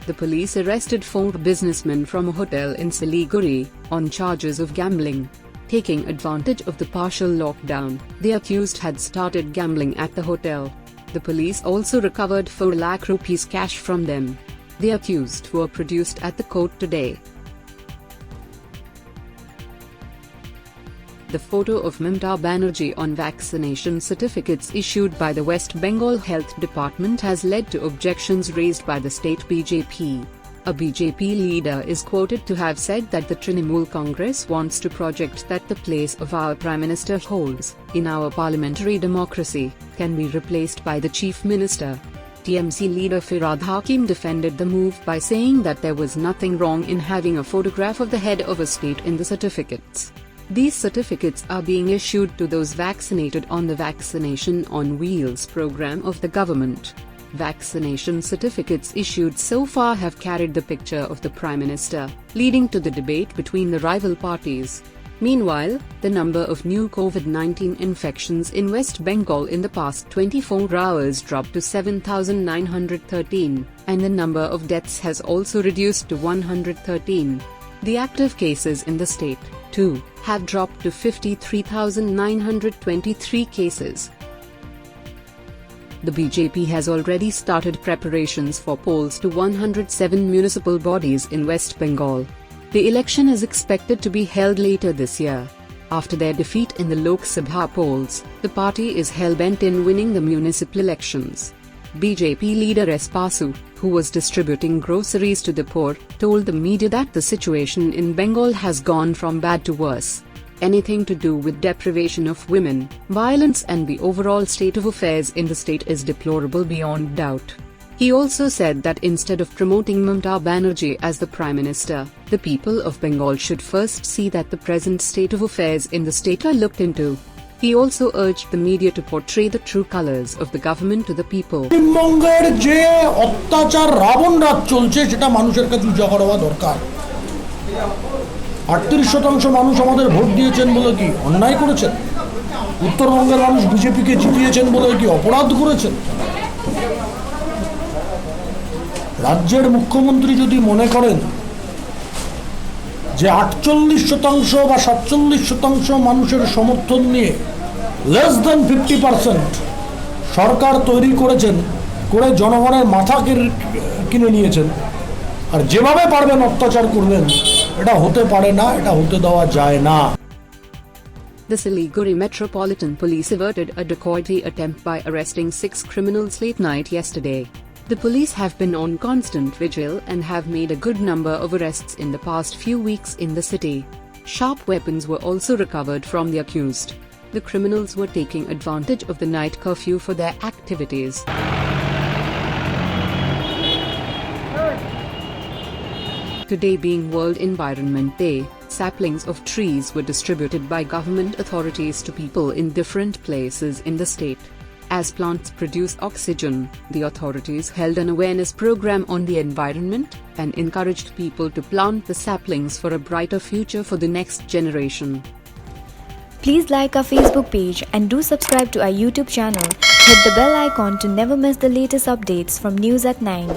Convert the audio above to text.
The police arrested 4 businessmen from a hotel in Siliguri on charges of gambling. Taking advantage of the partial lockdown, the accused had started gambling at the hotel. The police also recovered 4 lakh rupees cash from them. The accused were produced at the court today. The photo of Mamata Banerjee on vaccination certificates issued by the West Bengal Health Department has led to objections raised by the state BJP. A BJP leader is quoted to have said that the Trinamool Congress wants to project that the place of our Prime Minister holds, in our parliamentary democracy, can be replaced by the Chief Minister. TMC leader Firhad Hakim defended the move by saying that there was nothing wrong in having a photograph of the head of a state in the certificates. These certificates are being issued to those vaccinated on the Vaccination on Wheels program of the government. Vaccination certificates issued so far have carried the picture of the Prime Minister, leading to the debate between the rival parties. Meanwhile, the number of new COVID-19 infections in West Bengal in the past 24 hours dropped to 7,913, and the number of deaths has also reduced to 113. The active cases in the state, too, have dropped to 53,923 cases. The BJP has already started preparations for polls to 107 municipal bodies in West Bengal. The election is expected to be held later this year. After their defeat in the Lok Sabha polls, the party is hell-bent in winning the municipal elections. BJP leader S. Basu, who was distributing groceries to the poor, told the media that the situation in Bengal has gone from bad to worse. Anything to do with deprivation of women, violence and the overall state of affairs in the state is deplorable beyond doubt. He also said that instead of promoting Mamata Banerjee as the Prime Minister, the people of Bengal should first see that the present state of affairs in the state are looked into. He also urged the media to portray the true colors of the government to the people. পশ্চিমবঙ্গের যে অত্যাচার রাবণ রাজ চলছে সেটা মানুষের কাছে উজাগর হওয়া দরকার। 38% মানুষ আমাদের ভোট দিয়েছেন বলে কি অন্যায় করেছেন? উত্তরবঙ্গের মানুষ বিজেপিকে জিতিয়েছেন বলে কি অপরাধ করেছেন? রাজ্যের মুখ্যমন্ত্রী যদি মনে করেন যে 48% বা 47% মানুষের সমর্থন নিয়ে less than 50% সরকার তৈরি করেছেন, করে জনগণের মাথা কিনে নিয়েছেন, আর যেভাবে পারবেন অত্যাচার করবেন, এটা হতে পারে না, এটা হতে দেওয়া যায় না। The Siliguri Metropolitan Police averted a dacoity attempt by arresting 6 criminals late night yesterday. The police have been on constant vigil and have made a good number of arrests in the past few weeks in the city. Sharp weapons were also recovered from the accused. The criminals were taking advantage of the night curfew for their activities. Today being World Environment Day, saplings of trees were distributed by government authorities to people in different places in the state. As plants produce oxygen, the authorities held an awareness program on the environment and encouraged people to plant the saplings for a brighter future for the next generation. Please like our Facebook page and do subscribe to our YouTube channel. Hit the bell icon to never miss the latest updates from News at 9.